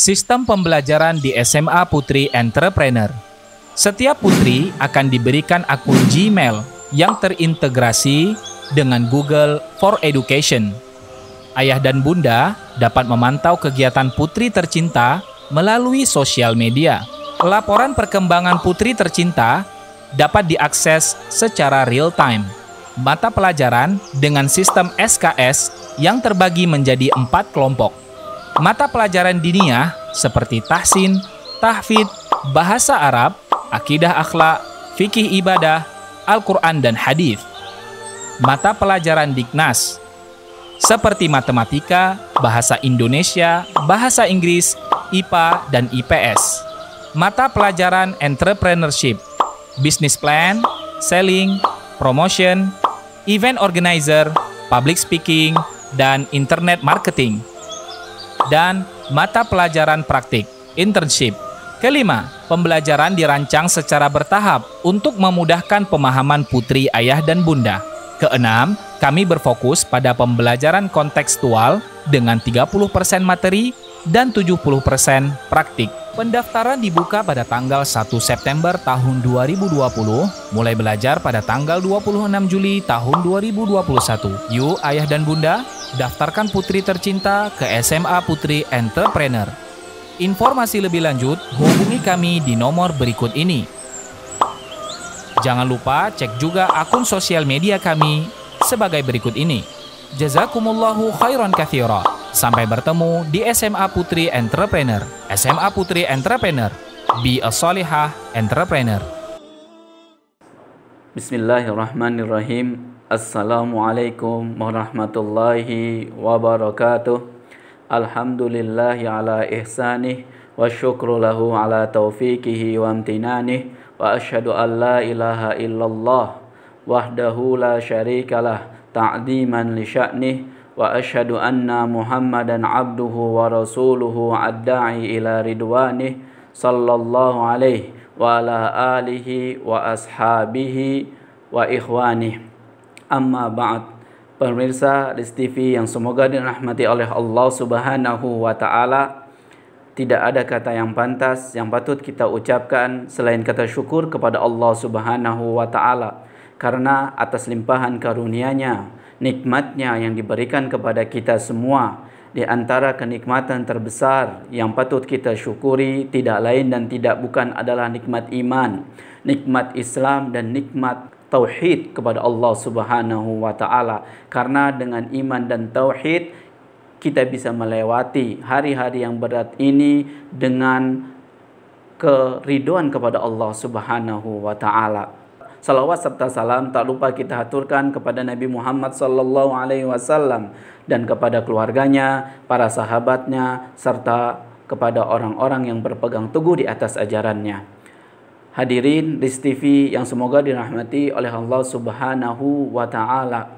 Sistem pembelajaran di SMA Putri Entrepreneur. Setiap putri akan diberikan akun Gmail yang terintegrasi dengan Google for Education. Ayah dan bunda dapat memantau kegiatan putri tercinta melalui sosial media. Laporan perkembangan putri tercinta dapat diakses secara real-time. Mata pelajaran dengan sistem SKS yang terbagi menjadi 4 kelompok. Mata pelajaran diniyah seperti tahsin, tahfidz, bahasa Arab, akidah akhlak, fikih ibadah, Al-Quran dan hadis. Mata pelajaran Dignas seperti matematika, bahasa Indonesia, bahasa Inggris, IPA dan IPS. Mata pelajaran Entrepreneurship, Business Plan, Selling, Promotion, Event Organizer, Public Speaking, dan Internet Marketing. Dan mata pelajaran praktik, Internship. Kelima, pembelajaran dirancang secara bertahap untuk memudahkan pemahaman putri, ayah, dan bunda. Keenam, kami berfokus pada pembelajaran kontekstual dengan 30% materi dan 70% praktik. Pendaftaran dibuka pada tanggal 1 September tahun 2020, mulai belajar pada tanggal 26 Juli tahun 2021. Yuk ayah dan bunda, daftarkan putri tercinta ke SMA Putri Entrepreneur. Informasi lebih lanjut, hubungi kami di nomor berikut ini. Jangan lupa cek juga akun sosial media kami sebagai berikut ini. Jazakumullahu khairan katsira. Sampai bertemu di SMA Putri Entrepreneur. SMA Putri Entrepreneur. Be a Solihah Entrepreneur. Bismillahirrahmanirrahim. Assalamualaikum warahmatullahi wabarakatuh. Alhamdulillahi ala ihsanih wa syukru lahu ala taufiqihi wa amtinanih wa asyhadu an la ilaha illallah wahdahu la syarikalah ta'diman li sya'nih wa asyhadu anna Muhammadan abduhu wa rasuluhu ad-da'i ila ridwanih sallallahu alaihi wa ala alihi wa ashabihi wa ikhwanih. Amma ba'd. Pemirsa Riz TV yang semoga dirahmati oleh Allah Subhanahu wa taala, tidak ada kata yang pantas yang patut kita ucapkan selain kata syukur kepada Allah Subhanahu wa taala, karena atas limpahan karunia-Nya, nikmat-Nya yang diberikan kepada kita semua. Di antara kenikmatan terbesar yang patut kita syukuri tidak lain dan tidak bukan adalah nikmat iman, nikmat Islam dan nikmat tauhid kepada Allah Subhanahu wa taala. Karena dengan iman dan tauhid kita bisa melewati hari-hari yang berat ini dengan keridhaan kepada Allah Subhanahu wa taala. Salawat serta salam tak lupa kita haturkan kepada Nabi Muhammad sallallahu alaihi wasallam dan kepada keluarganya, para sahabatnya, serta kepada orang-orang yang berpegang teguh di atas ajarannya. Hadirin Riz TV yang semoga dirahmati oleh Allah Subhanahu wa taala.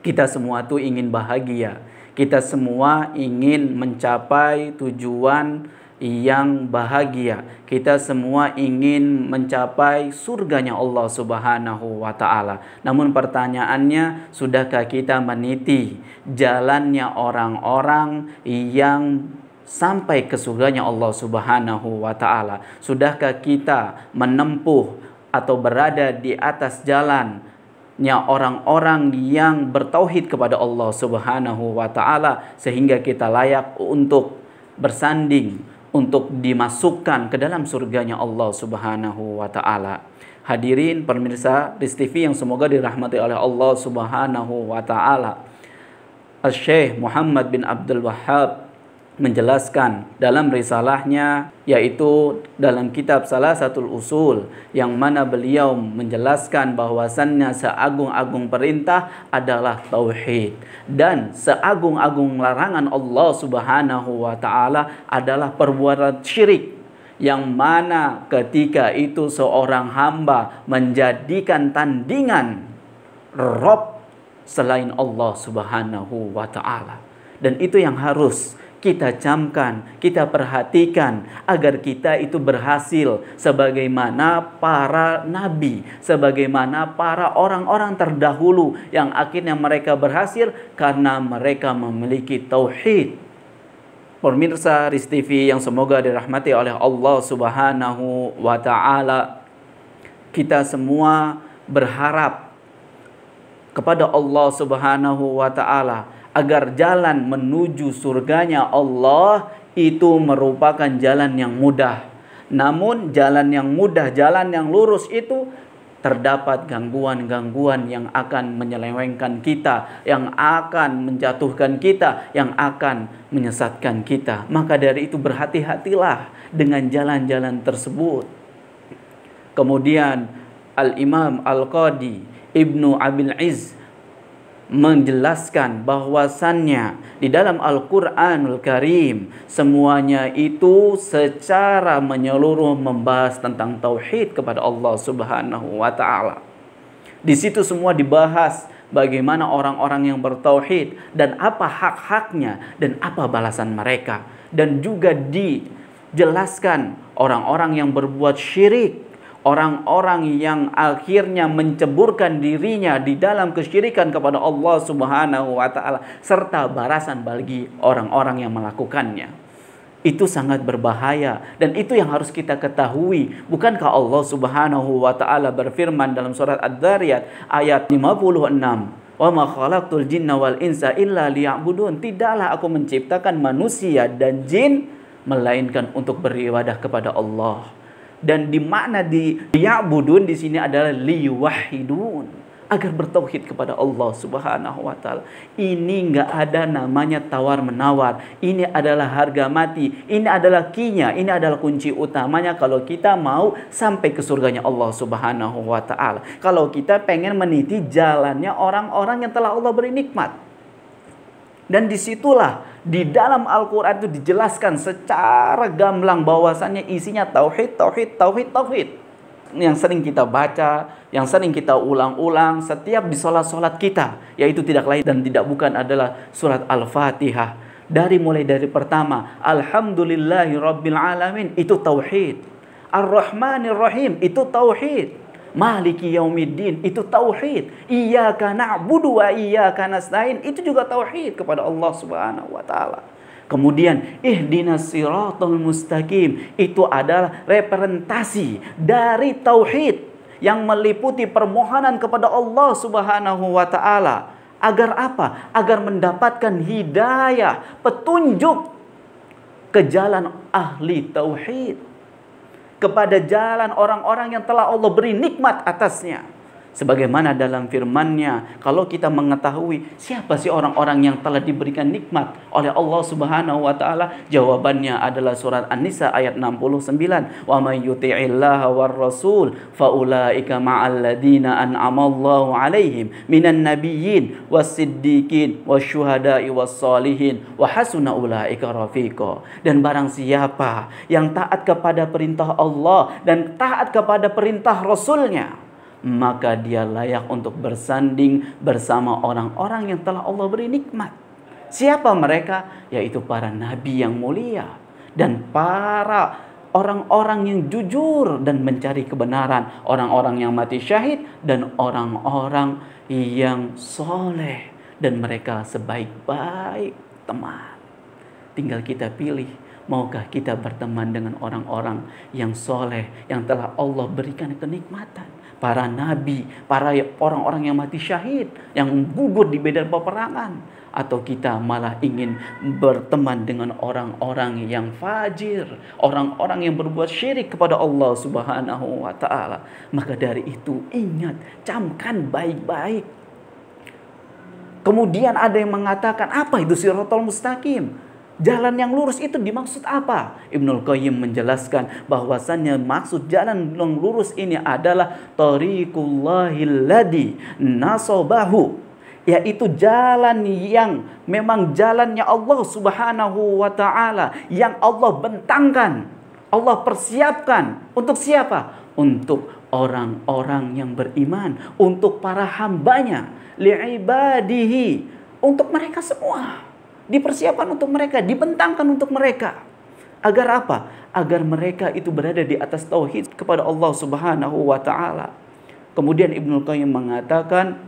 Kita semua tuh ingin bahagia. Kita semua ingin mencapai tujuan yang bahagia. Kita semua ingin mencapai surganya Allah Subhanahu wa taala. Namun pertanyaannya, sudahkah kita meniti jalannya orang-orang yang sampai ke surganya Allah Subhanahu wa taala? Sudahkah kita menempuh atau berada di atas jalannya orang-orang yang bertauhid kepada Allah Subhanahu wa taala sehingga kita layak untuk bersanding untuk dimasukkan ke dalam surganya Allah Subhanahu wa taala? Hadirin pemirsa Riz TV yang semoga dirahmati oleh Allah Subhanahu wa taala, Syekh Muhammad bin Abdul Wahhab menjelaskan dalam risalahnya, yaitu dalam kitab Salasatul Usul, yang mana beliau menjelaskan bahwasannya seagung-agung perintah adalah tauhid dan seagung-agung larangan Allah Subhanahu wa taala adalah perbuatan syirik, yang mana ketika itu seorang hamba menjadikan tandingan Rob selain Allah Subhanahu wa taala. Dan itu yang harus kita camkan, kita perhatikan agar kita itu berhasil sebagaimana para nabi, sebagaimana para orang-orang terdahulu yang akhirnya mereka berhasil karena mereka memiliki tauhid. Pemirsa Riz TV yang semoga dirahmati oleh Allah Subhanahu wa taala, kita semua berharap kepada Allah Subhanahu wa taala agar jalan menuju surganya Allah itu merupakan jalan yang mudah. Namun jalan yang mudah, jalan yang lurus itu terdapat gangguan-gangguan yang akan menyelewengkan kita, yang akan menjatuhkan kita, yang akan menyesatkan kita. Maka dari itu berhati-hatilah dengan jalan-jalan tersebut. Kemudian Al-Imam Al-Qadi Ibnu Abil Izz menjelaskan bahwasannya di dalam Al-Quranul Karim semuanya itu secara menyeluruh membahas tentang tauhid kepada Allah Subhanahu wa taala. Di situ semua dibahas bagaimana orang-orang yang bertauhid dan apa hak-haknya dan apa balasan mereka, dan juga dijelaskan orang-orang yang berbuat syirik, orang-orang yang akhirnya menceburkan dirinya di dalam kesyirikan kepada Allah Subhanahu wa taala, serta balasan bagi orang-orang yang melakukannya. Itu sangat berbahaya dan itu yang harus kita ketahui. Bukankah Allah Subhanahu wa taala berfirman dalam surat Ad-Dzariyat ayat 56, "Wa ma khalaqtul jinna wal insa illa liya'budun." Tidaklah aku menciptakan manusia dan jin melainkan untuk beribadah kepada Allah. Dan di makna di ya'budun di sini adalah liwahidun, agar bertauhid kepada Allah Subhanahu wa taala. Ini enggak ada namanya tawar-menawar. Ini adalah harga mati. Ini adalah kinya, ini adalah kunci utamanya kalau kita mau sampai ke surganya Allah Subhanahu wa taala. Kalau kita pengen meniti jalannya orang-orang yang telah Allah beri nikmat. Dan disitulah di dalam Al-Quran itu dijelaskan secara gamblang bahwasannya isinya tauhid, tauhid, tauhid, tauhid. Yang sering kita baca, yang sering kita ulang-ulang setiap di sholat-sholat kita, yaitu tidak lain dan tidak bukan adalah surat Al-Fatihah. Mulai dari pertama, Alhamdulillahi Rabbil Alamin, itu tauhid. Ar-Rahmanir Rahim, itu tauhid. Maliki yaumiddin, itu tauhid. Iyyaka na'budu wa iyyaka nasta'in, itu juga tauhid kepada Allah Subhanahu wa taala. Kemudian ihdinas siratal mustaqim, itu adalah representasi dari tauhid yang meliputi permohonan kepada Allah Subhanahu wa taala. Agar apa? Agar mendapatkan hidayah, petunjuk ke jalan ahli tauhid, kepada jalan orang-orang yang telah Allah beri nikmat atasnya. Sebagaimana dalam firman-Nya, kalau kita mengetahui siapa sih orang-orang yang telah diberikan nikmat oleh Allah Subhanahu wa taala, jawabannya adalah surat An-Nisa ayat 69. Wa may yuti'illaha war rasul faulaika ma'al ladina an'amallahu 'alaihim minan nabiyyin was-siddiqin wasyuhada'i was-solihin wa hasuna ulaika rafiqa. Dan barang siapa yang taat kepada perintah Allah dan taat kepada perintah Rasul-Nya, maka dia layak untuk bersanding bersama orang-orang yang telah Allah beri nikmat. Siapa mereka? Yaitu para nabi yang mulia dan para orang-orang yang jujur dan mencari kebenaran, orang-orang yang mati syahid dan orang-orang yang soleh, dan mereka sebaik-baik teman. Tinggal kita pilih, maukah kita berteman dengan orang-orang yang soleh, yang telah Allah berikan kenikmatan, para nabi, para orang-orang yang mati syahid, yang gugur di medan peperangan, atau kita malah ingin berteman dengan orang-orang yang fajir, orang-orang yang berbuat syirik kepada Allah Subhanahu wa taala. Maka dari itu ingat, camkan baik-baik. Kemudian ada yang mengatakan, apa itu siratal mustaqim? Jalan yang lurus itu dimaksud apa? Ibnul Qayyim menjelaskan bahwasannya maksud jalan yang lurus ini adalah tariqullahil ladzi nasabahu, yaitu jalan yang memang jalannya Allah Subhanahu wa taala, yang Allah bentangkan, Allah persiapkan untuk siapa? Untuk orang-orang yang beriman, untuk para hambanya, li'ibadihi, untuk mereka semua. Dipersiapkan untuk mereka, dibentangkan untuk mereka. Agar apa? Agar mereka itu berada di atas tauhid kepada Allah Subhanahu wa taala. Kemudian Ibnu Qayyim mengatakan,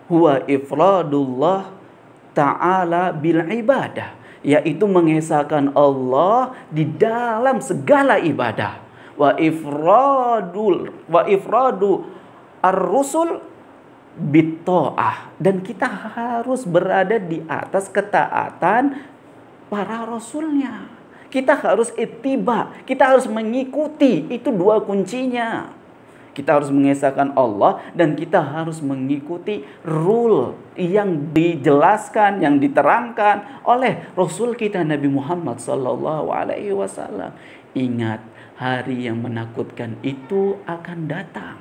huwa ifradullah ta'ala bil ibadah, yaitu mengesahkan Allah di dalam segala ibadah. Wa ifradu ar-rusul bitta'ah, dan kita harus berada di atas ketaatan para rasulnya. Kita harus ittiba, kita harus mengikuti. Itu dua kuncinya. Kita harus mengesahkan Allah dan kita harus mengikuti rule yang dijelaskan, yang diterangkan oleh Rasul kita Nabi Muhammad SAW. Ingat, hari yang menakutkan itu akan datang.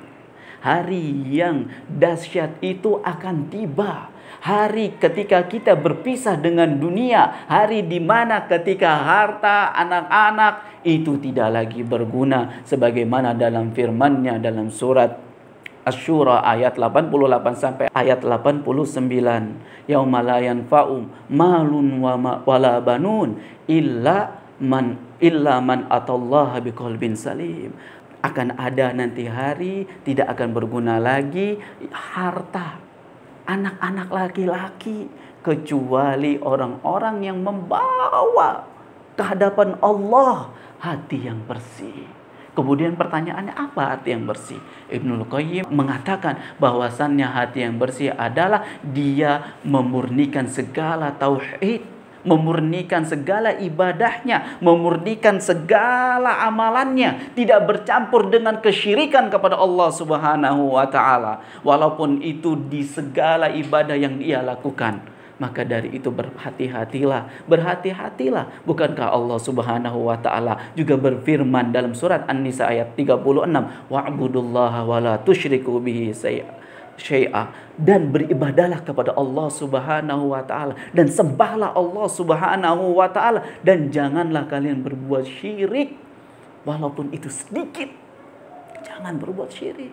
Hari yang dahsyat itu akan tiba. Hari ketika kita berpisah dengan dunia. Hari di mana ketika harta, anak-anak itu tidak lagi berguna. Sebagaimana dalam firman-Nya dalam surat Asy-Syura ayat 88 sampai ayat 89. Yauma la yanfa'u malun wala banun illa man atallaha biqalbin salim. Akan ada nanti hari tidak akan berguna lagi harta, anak-anak laki-laki, kecuali orang-orang yang membawa ke hadapan Allah hati yang bersih. Kemudian pertanyaannya, apa hati yang bersih? Ibnul Qayyim mengatakan bahwasannya hati yang bersih adalah dia memurnikan segala tauhid, memurnikan segala ibadahnya, memurnikan segala amalannya, tidak bercampur dengan kesyirikan kepada Allah Subhanahu wa taala, walaupun itu di segala ibadah yang dia lakukan. Maka dari itu berhati-hatilah. Bukankah Allah Subhanahu wa taala juga berfirman dalam surat An-Nisa ayat 36, wa'budullaha wa la tusyriku bihi syai'a, dan beribadahlah kepada Allah Subhanahu wa taala dan sembahlah Allah Subhanahu wa taala dan janganlah kalian berbuat syirik walaupun itu sedikit. Jangan berbuat syirik.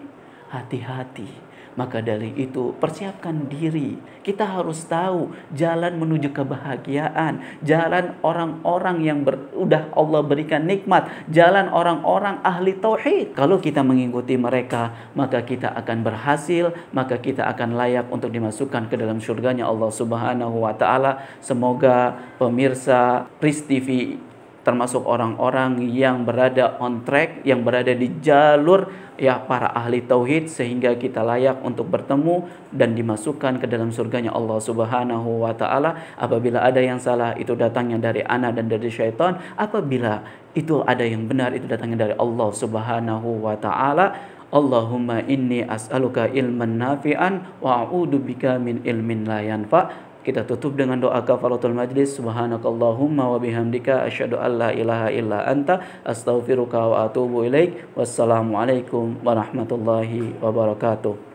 Hati-hati. Maka dari itu persiapkan diri. Kita harus tahu jalan menuju kebahagiaan, jalan orang-orang yang udah Allah berikan nikmat, jalan orang-orang ahli tauhid. Kalau kita mengikuti mereka, maka kita akan berhasil, maka kita akan layak untuk dimasukkan ke dalam surganya Allah Subhanahu wa taala. Semoga pemirsa Pris TV termasuk orang-orang yang berada on track, yang berada di jalur ya para ahli tauhid, sehingga kita layak untuk bertemu dan dimasukkan ke dalam surganya Allah Subhanahu wa taala. Apabila ada yang salah, itu datangnya dari ana dan dari syaitan. Apabila itu ada yang benar, itu datangnya dari Allah Subhanahu wa taala. Allahumma inni as'aluka ilman nafi'an wa a'udzubika min ilmin la yanfa'. Kita tutup dengan doa kafaratul majlis. Subhanakallahumma wa bihamdika asyhadu an la ilaha illa anta astaghfiruka wa atubu ilaik. Wassalamualaikum warahmatullahi wabarakatuh.